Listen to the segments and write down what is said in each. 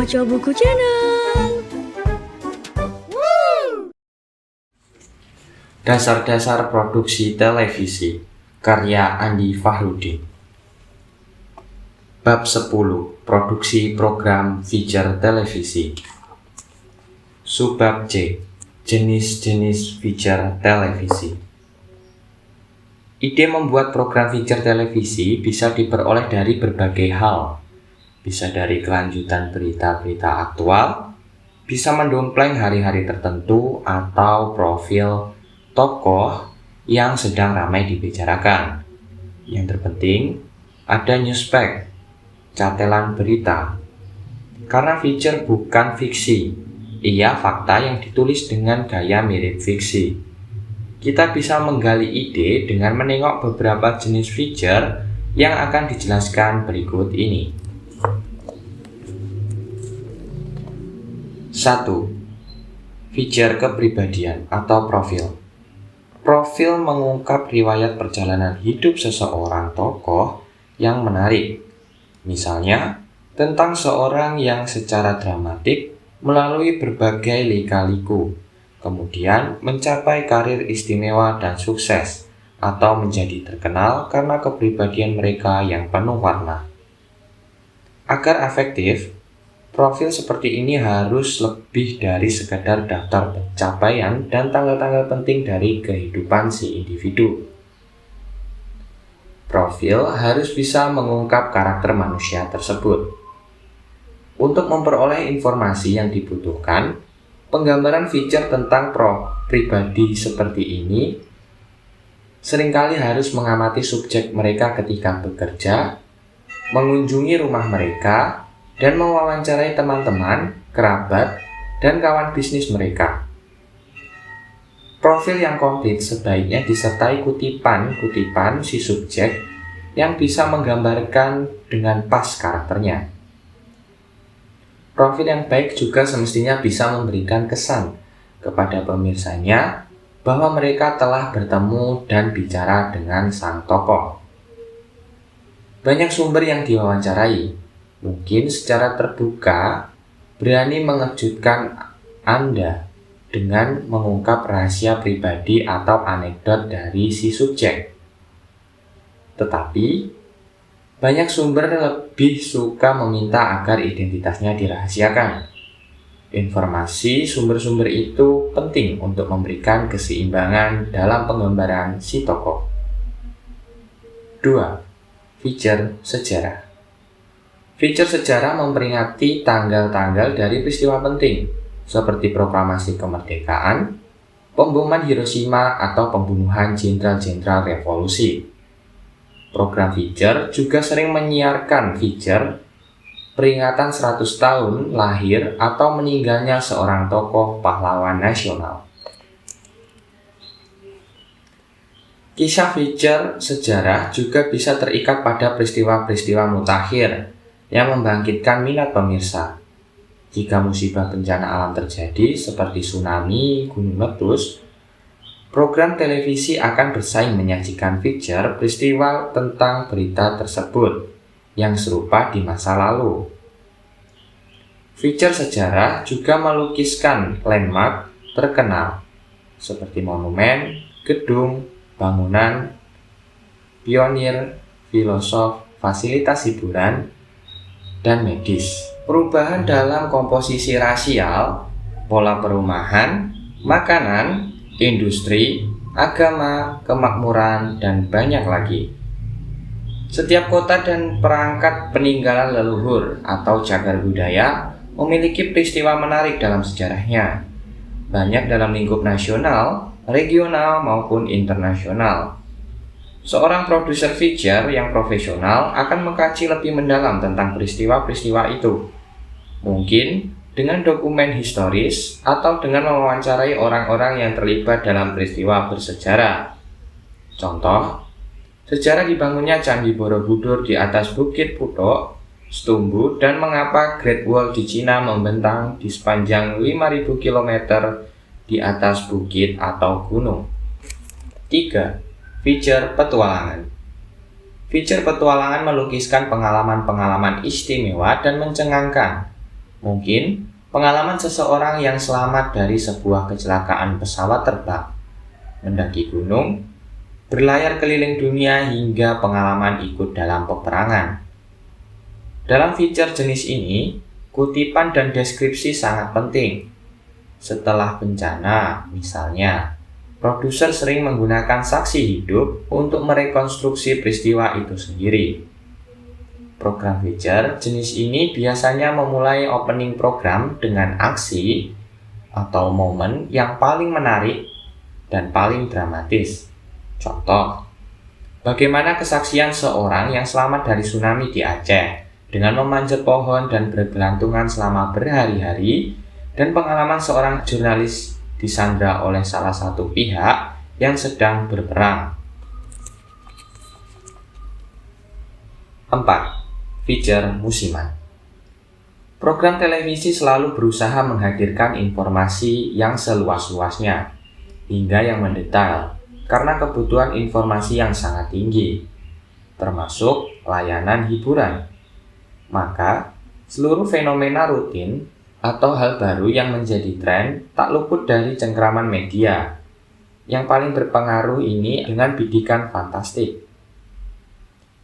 Baca Buku Channel. Dasar-dasar produksi televisi karya Andi Fahrudin. Bab 10. Produksi program feature televisi. Subbab C. Jenis-jenis feature televisi. Ide membuat program feature televisi bisa diperoleh dari berbagai hal. Bisa dari kelanjutan berita-berita aktual, bisa mendompleng hari-hari tertentu atau profil tokoh yang sedang ramai dibicarakan. Yang terpenting, ada newspack, catelan berita. Karena feature bukan fiksi, ia fakta yang ditulis dengan gaya mirip fiksi. Kita bisa menggali ide dengan menengok beberapa jenis feature yang akan dijelaskan berikut ini. 1. Feature kepribadian atau profil. Profil mengungkap riwayat perjalanan hidup seseorang tokoh yang menarik. Misalnya, tentang seorang yang secara dramatik melalui berbagai lika-liku, kemudian mencapai karir istimewa dan sukses, atau menjadi terkenal karena kepribadian mereka yang penuh warna. Agar efektif, profil seperti ini harus lebih dari sekadar daftar pencapaian dan tanggal-tanggal penting dari kehidupan si individu. Profil harus bisa mengungkap karakter manusia tersebut. Untuk memperoleh informasi yang dibutuhkan, penggambaran feature tentang pribadi seperti ini seringkali harus mengamati subjek mereka ketika bekerja, mengunjungi rumah mereka, dan mewawancarai teman-teman, kerabat, dan kawan bisnis mereka. Profil yang komplit sebaiknya disertai kutipan-kutipan si subjek yang bisa menggambarkan dengan pas karakternya. Profil yang baik juga semestinya bisa memberikan kesan kepada pemirsanya bahwa mereka telah bertemu dan bicara dengan sang tokoh. Banyak sumber yang diwawancarai mungkin secara terbuka berani mengejutkan Anda dengan mengungkap rahasia pribadi atau anekdot dari si subjek. Tetapi, banyak sumber lebih suka meminta agar identitasnya dirahasiakan. Informasi sumber-sumber itu penting untuk memberikan keseimbangan dalam penggambaran si tokoh. 2. Feature sejarah. Feature sejarah memperingati tanggal-tanggal dari peristiwa penting, seperti proklamasi kemerdekaan, pemboman Hiroshima, atau pembunuhan jenderal-jenderal revolusi. Program feature juga sering menyiarkan feature peringatan 100 tahun lahir atau meninggalnya seorang tokoh pahlawan nasional. Kisah feature sejarah juga bisa terikat pada peristiwa-peristiwa mutakhir yang membangkitkan minat pemirsa. Jika musibah bencana alam terjadi seperti tsunami, gunung meletus, program televisi akan bersaing menyajikan feature peristiwa tentang berita tersebut yang serupa di masa lalu. Feature sejarah juga melukiskan landmark terkenal seperti monumen, gedung, bangunan, pionir, filosof, fasilitas hiburan, dan medis. Perubahan dalam komposisi rasial, pola perumahan, makanan, industri, agama, kemakmuran, dan banyak lagi. Setiap kota dan perangkat peninggalan leluhur atau cagar budaya memiliki peristiwa menarik dalam sejarahnya, banyak dalam lingkup nasional, regional, maupun internasional. Seorang produser feature yang profesional akan mengkaji lebih mendalam tentang peristiwa-peristiwa itu. Mungkin dengan dokumen historis atau dengan mewawancarai orang-orang yang terlibat dalam peristiwa bersejarah. Contoh, sejarah dibangunnya Candi Borobudur di atas Bukit Putok, Stumbu, dan mengapa Great Wall di Cina membentang di sepanjang 5.000 km di atas bukit atau gunung. 3. Feature petualangan. Feature petualangan melukiskan pengalaman-pengalaman istimewa dan mencengangkan. Mungkin pengalaman seseorang yang selamat dari sebuah kecelakaan pesawat terbang, mendaki gunung, berlayar keliling dunia hingga pengalaman ikut dalam peperangan. Dalam fitur jenis ini, kutipan dan deskripsi sangat penting. Setelah bencana, misalnya, produser sering menggunakan saksi hidup untuk merekonstruksi peristiwa itu sendiri. Program feature jenis ini biasanya memulai opening program dengan aksi atau momen yang paling menarik dan paling dramatis. Contoh, bagaimana kesaksian seorang yang selamat dari tsunami di Aceh dengan memanjat pohon dan bergelantungan selama berhari-hari, dan pengalaman seorang jurnalis disandra oleh salah satu pihak yang sedang berperang. 4. Feature musiman. Program televisi selalu berusaha menghadirkan informasi yang seluas-luasnya, hingga yang mendetail, karena kebutuhan informasi yang sangat tinggi, termasuk layanan hiburan. Maka, seluruh fenomena rutin atau hal baru yang menjadi tren tak luput dari cengkraman media. Yang paling berpengaruh ini dengan bidikan fantastik.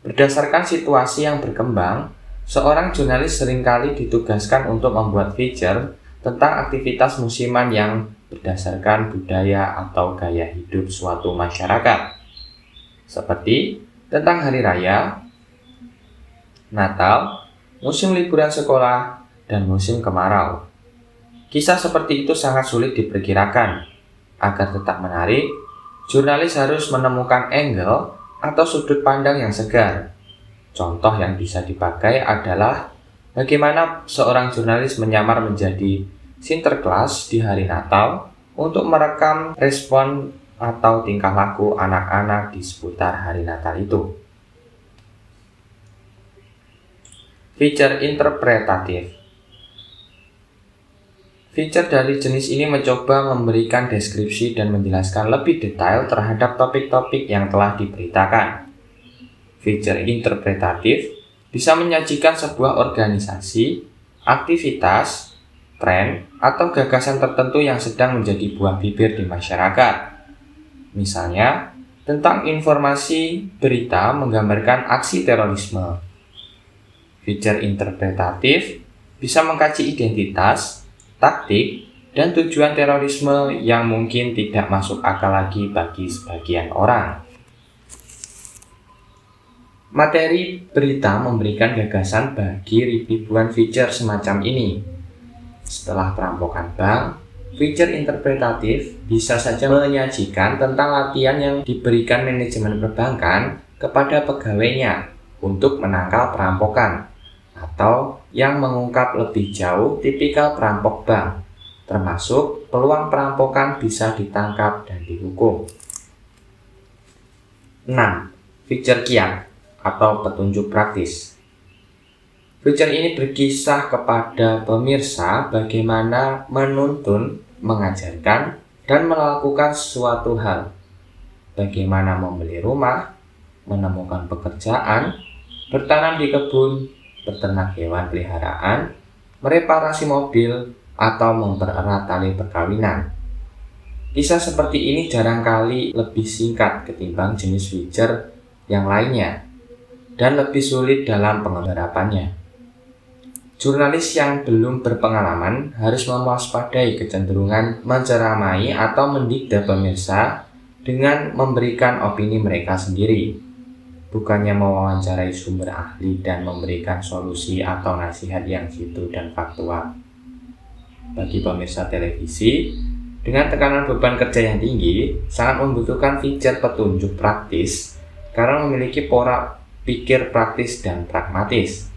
Berdasarkan situasi yang berkembang, seorang jurnalis seringkali ditugaskan untuk membuat feature tentang aktivitas musiman yang berdasarkan budaya atau gaya hidup suatu masyarakat. Seperti tentang hari raya, Natal, musim liburan sekolah, dan musim kemarau. Kisah seperti itu sangat sulit diperkirakan. Agar tetap menarik, jurnalis harus menemukan angle atau sudut pandang yang segar. Contoh yang bisa dipakai adalah bagaimana seorang jurnalis menyamar menjadi Sinterklas di hari Natal untuk merekam respon atau tingkah laku anak-anak di seputar hari Natal itu. Feature interpretatif. Feature dari jenis ini mencoba memberikan deskripsi dan menjelaskan lebih detail terhadap topik-topik yang telah diberitakan. Feature interpretatif bisa menyajikan sebuah organisasi, aktivitas, tren, atau gagasan tertentu yang sedang menjadi buah bibir di masyarakat. Misalnya, tentang informasi berita menggambarkan aksi terorisme. Feature interpretatif bisa mengkaji identitas, taktik, dan tujuan terorisme yang mungkin tidak masuk akal lagi bagi sebagian orang. Materi berita memberikan gagasan bagi ribuan feature semacam ini. Setelah perampokan bank, feature interpretatif bisa saja menyajikan tentang latihan yang diberikan manajemen perbankan kepada pegawainya untuk menangkal perampokan, atau yang mengungkap lebih jauh tipikal perampok bank, termasuk peluang perampokan bisa ditangkap dan dihukum. 6. Feature kiat atau petunjuk praktis. Feature ini berkisah kepada pemirsa bagaimana menuntun, mengajarkan, dan melakukan suatu hal. Bagaimana membeli rumah, menemukan pekerjaan, bertanam di kebun, berternak hewan peliharaan, mereparasi mobil, atau mempererat tali perkawinan. Kisah seperti ini jarang kali lebih singkat ketimbang jenis feature yang lainnya, dan lebih sulit dalam penggarapannya. Jurnalis yang belum berpengalaman harus mewaspadai kecenderungan menceramai atau mendikte pemirsa dengan memberikan opini mereka sendiri, bukannya mewawancarai sumber ahli dan memberikan solusi atau nasihat yang jitu dan faktual. Bagi pemirsa televisi, dengan tekanan beban kerja yang tinggi, sangat membutuhkan fitur petunjuk praktis karena memiliki pola pikir praktis dan pragmatis.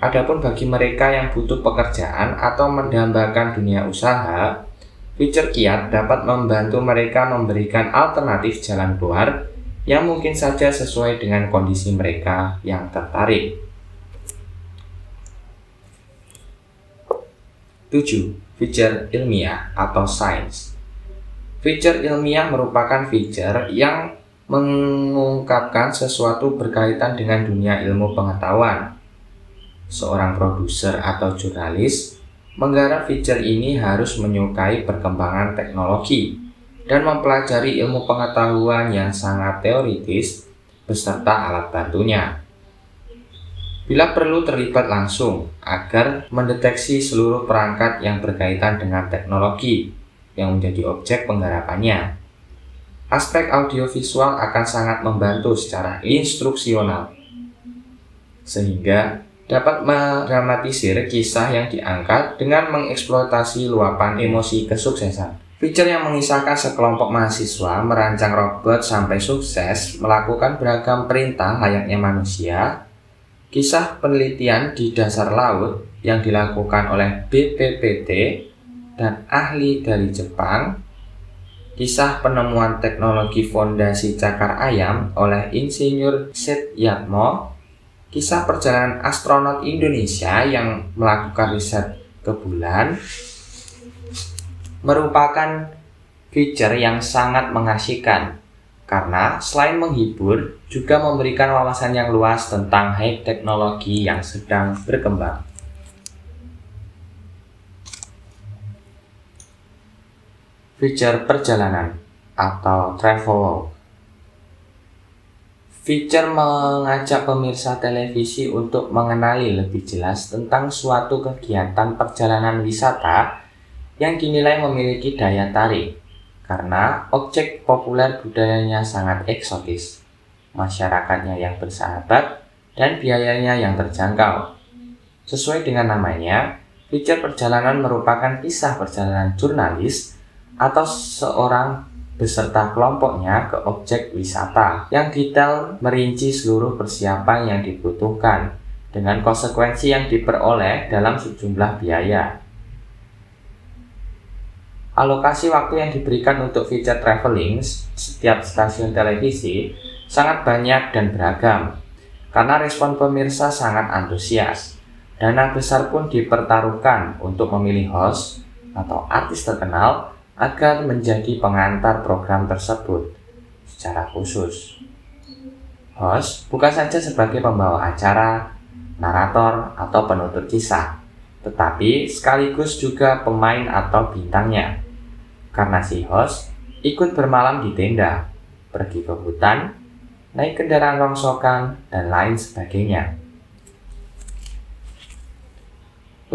Adapun bagi mereka yang butuh pekerjaan atau mendambakan dunia usaha, fitur kiat dapat membantu mereka memberikan alternatif jalan keluar yang mungkin saja sesuai dengan kondisi mereka yang tertarik. 7. Feature ilmiah atau sains. Feature ilmiah merupakan feature yang mengungkapkan sesuatu berkaitan dengan dunia ilmu pengetahuan. seorang produser atau jurnalis, menggarap fitur ini harus menyukai perkembangan teknologi dan mempelajari ilmu pengetahuan yang sangat teoritis beserta alat bantunya. Bila perlu terlibat langsung agar mendeteksi seluruh perangkat yang berkaitan dengan teknologi yang menjadi objek penggarapannya. Aspek audiovisual akan sangat membantu secara instruksional, sehingga dapat mendramatisir kisah yang diangkat dengan mengeksploitasi luapan emosi kesuksesan. Fitur yang mengisahkan sekelompok mahasiswa merancang robot sampai sukses melakukan beragam perintah layaknya manusia, kisah penelitian di dasar laut yang dilakukan oleh BPPT dan ahli dari Jepang, kisah penemuan teknologi fondasi cakar ayam oleh Insinyur Setyatmo, kisah perjalanan astronot Indonesia yang melakukan riset ke bulan, merupakan fitur yang sangat mengasihkan karena selain menghibur juga memberikan wawasan yang luas tentang high teknologi yang sedang berkembang. Fitur perjalanan atau travel. Fitur mengajak pemirsa televisi untuk mengenali lebih jelas tentang suatu kegiatan perjalanan wisata yang dinilai memiliki daya tarik karena objek populer budayanya sangat eksotis, masyarakatnya yang bersahabat, dan biayanya yang terjangkau. Sesuai dengan namanya, fitur perjalanan merupakan kisah perjalanan jurnalis atau seorang beserta kelompoknya ke objek wisata yang detail merinci seluruh persiapan yang dibutuhkan dengan konsekuensi yang diperoleh dalam sejumlah biaya. Alokasi waktu yang diberikan untuk fitur traveling setiap stasiun televisi sangat banyak dan beragam karena respon pemirsa sangat antusias. Dana besar pun dipertaruhkan untuk memilih host atau artis terkenal agar menjadi pengantar program tersebut secara khusus. Host bukan saja sebagai pembawa acara, narator, atau penutur kisah, tetapi sekaligus juga pemain atau bintangnya. Karena si host ikut bermalam di tenda, pergi ke hutan, naik kendaraan rongsokan, dan lain sebagainya.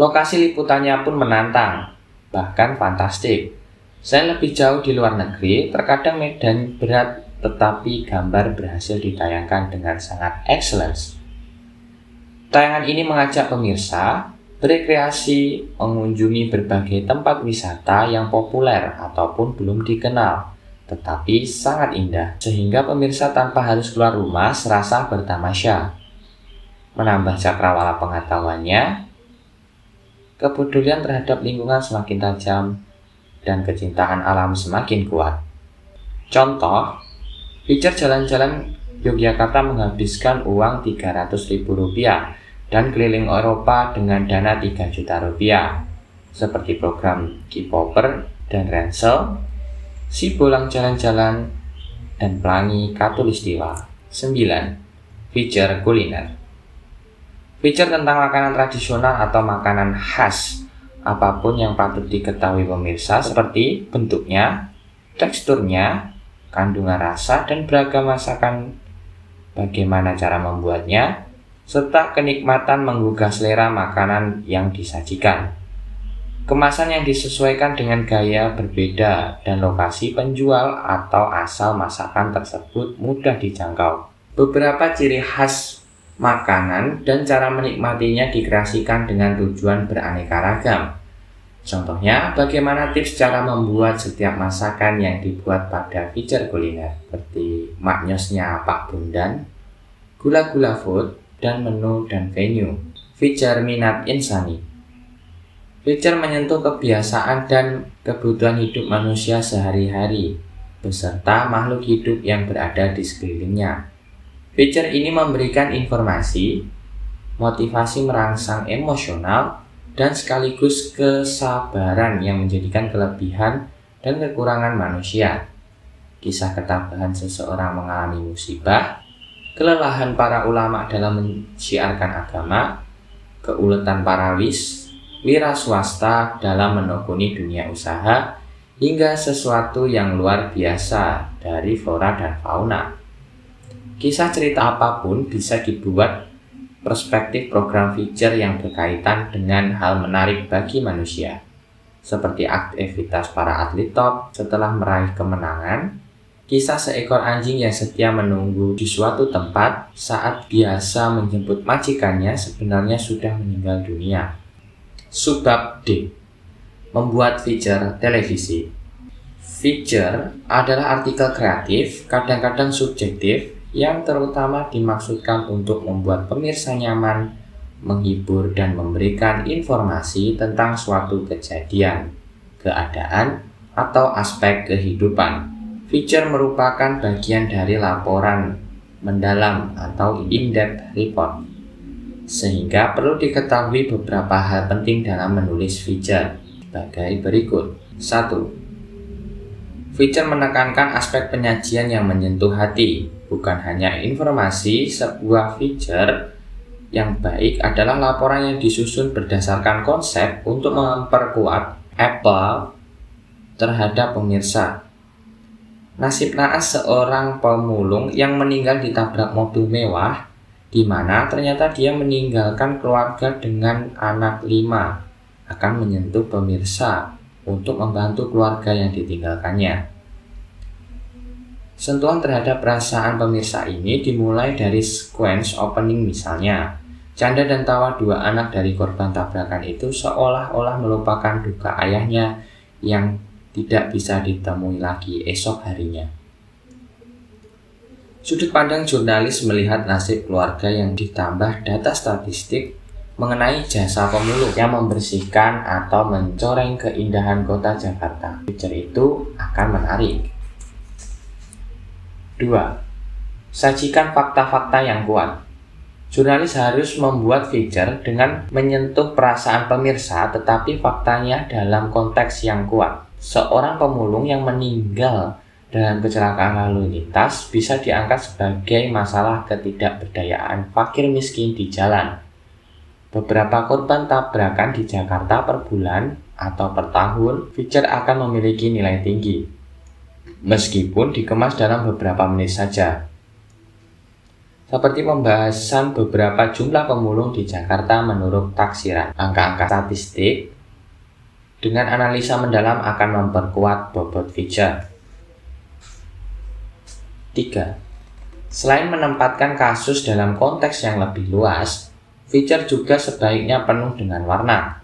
Lokasi liputannya pun menantang, bahkan fantastik. Saya lebih jauh di luar negeri, terkadang medan berat tetapi gambar berhasil ditayangkan dengan sangat excellent. Tayangan ini mengajak pemirsa berekreasi, mengunjungi berbagai tempat wisata yang populer ataupun belum dikenal, tetapi sangat indah, sehingga pemirsa tanpa harus keluar rumah serasa bertamasya. Menambah cakrawala pengetahuannya, kepedulian terhadap lingkungan semakin tajam, dan kecintaan alam semakin kuat. Contoh, fitur jalan-jalan Yogyakarta menghabiskan uang Rp300.000 dan keliling Eropa dengan dana Rp3 juta, seperti program K-Popper dan Ransel, Si Bolang Jalan-Jalan, dan Pelangi Katulistiwa. 9. Fitur kuliner. Fitur tentang makanan tradisional atau makanan khas apapun yang patut diketahui pemirsa seperti bentuknya, teksturnya, kandungan rasa dan beragam masakan, bagaimana cara membuatnya, serta kenikmatan menggugah selera makanan yang disajikan. Kemasan yang disesuaikan dengan gaya berbeda dan lokasi penjual atau asal masakan tersebut mudah dijangkau. Beberapa ciri khas makanan dan cara menikmatinya dikreasikan dengan tujuan beraneka ragam. Contohnya, bagaimana tips cara membuat setiap masakan yang dibuat pada fitur kuliner, seperti maknyosnya Pak Bundan, gula-gula food, dan menu dan venue. Fitur minat insani. Fitur menyentuh kebiasaan dan kebutuhan hidup manusia sehari-hari, beserta makhluk hidup yang berada di sekelilingnya. Fitur ini memberikan informasi, motivasi merangsang emosional, dan sekaligus kesabaran yang menjadikan kelebihan dan kekurangan manusia. Kisah ketabahan seseorang mengalami musibah, kelelahan para ulama dalam mensiarkan agama, keuletan parawis, wira swasta dalam menekuni dunia usaha, hingga sesuatu yang luar biasa dari flora dan fauna. Kisah cerita apapun bisa dibuat perspektif program feature yang berkaitan dengan hal menarik bagi manusia, seperti aktivitas para atlet top setelah meraih kemenangan, kisah seekor anjing yang setia menunggu di suatu tempat saat biasa menjemput majikannya sebenarnya sudah meninggal dunia. Subbab D. Membuat feature televisi. Feature adalah artikel kreatif, kadang-kadang subjektif, yang terutama dimaksudkan untuk membuat pemirsa nyaman, menghibur, dan memberikan informasi tentang suatu kejadian, keadaan, atau aspek kehidupan. Feature merupakan bagian dari laporan mendalam atau in-depth report, sehingga perlu diketahui beberapa hal penting dalam menulis feature sebagai berikut. 1. Feature menekankan aspek penyajian yang menyentuh hati, bukan hanya informasi. Sebuah feature yang baik adalah laporan yang disusun berdasarkan konsep untuk memperkuat Apple terhadap pemirsa. Nasib naas seorang pemulung yang meninggal ditabrak mobil mewah, di mana ternyata dia meninggalkan keluarga dengan anak 5, akan menyentuh pemirsa untuk membantu keluarga yang ditinggalkannya. Sentuhan terhadap perasaan pemirsa ini dimulai dari sequence opening, misalnya janda dan tawa dua anak dari korban tabrakan itu seolah-olah melupakan duka ayahnya yang tidak bisa ditemui lagi esok harinya. Sudut pandang jurnalis melihat nasib keluarga yang ditambah data statistik mengenai jasa pemulung yang membersihkan atau mencoreng keindahan kota Jakarta. Feature itu akan menarik. 2. Sajikan fakta-fakta yang kuat. Jurnalis harus membuat feature dengan menyentuh perasaan pemirsa, tetapi faktanya dalam konteks yang kuat. Seorang pemulung yang meninggal dalam kecelakaan lalu lintas bisa diangkat sebagai masalah ketidakberdayaan fakir miskin di jalan. Beberapa korban tabrakan di Jakarta per bulan atau per tahun, feature akan memiliki nilai tinggi, meskipun dikemas dalam beberapa menit saja. Seperti pembahasan beberapa jumlah pemulung di Jakarta menurut taksiran. Angka-angka statistik dengan analisa mendalam akan memperkuat bobot feature. 3. Selain menempatkan kasus dalam konteks yang lebih luas, feature juga sebaiknya penuh dengan warna.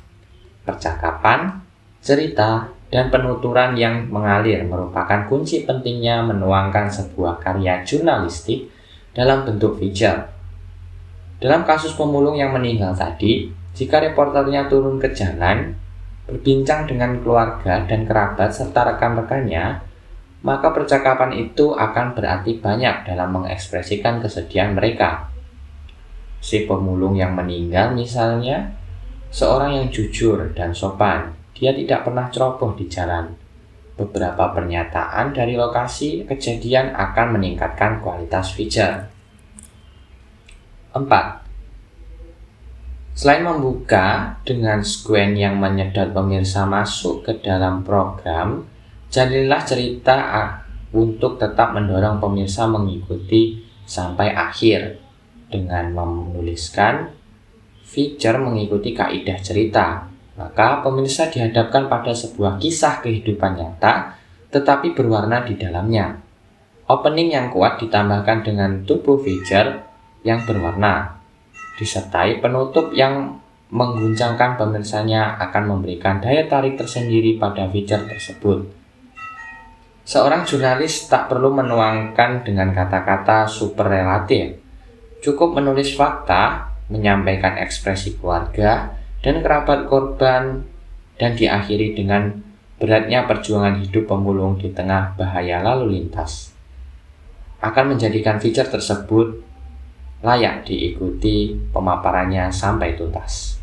Percakapan, cerita, dan penuturan yang mengalir merupakan kunci pentingnya menuangkan sebuah karya jurnalistik dalam bentuk feature. Dalam kasus pemulung yang meninggal tadi, jika reporternya turun ke jalan, berbincang dengan keluarga dan kerabat serta rekan-rekannya, maka percakapan itu akan berarti banyak dalam mengekspresikan kesedihan mereka. Si pemulung yang meninggal misalnya, seorang yang jujur dan sopan, dia tidak pernah ceroboh di jalan. Beberapa pernyataan dari lokasi kejadian akan meningkatkan kualitas feature. 4. Selain membuka dengan sequence yang menyedot pemirsa masuk ke dalam program, jadilah cerita untuk tetap mendorong pemirsa mengikuti sampai akhir dengan menuliskan feature mengikuti kaidah cerita. Maka pemirsa dihadapkan pada sebuah kisah kehidupan nyata tetapi berwarna di dalamnya. Opening yang kuat ditambahkan dengan tubuh feature yang berwarna, disertai penutup yang mengguncangkan pemirsanya akan memberikan daya tarik tersendiri pada feature tersebut. Seorang jurnalis tak perlu menuangkan dengan kata-kata superlatif. Cukup menulis fakta, menyampaikan ekspresi keluarga dan kerabat korban, dan diakhiri dengan beratnya perjuangan hidup pemulung di tengah bahaya lalu lintas, akan menjadikan feature tersebut layak diikuti pemaparannya sampai tuntas.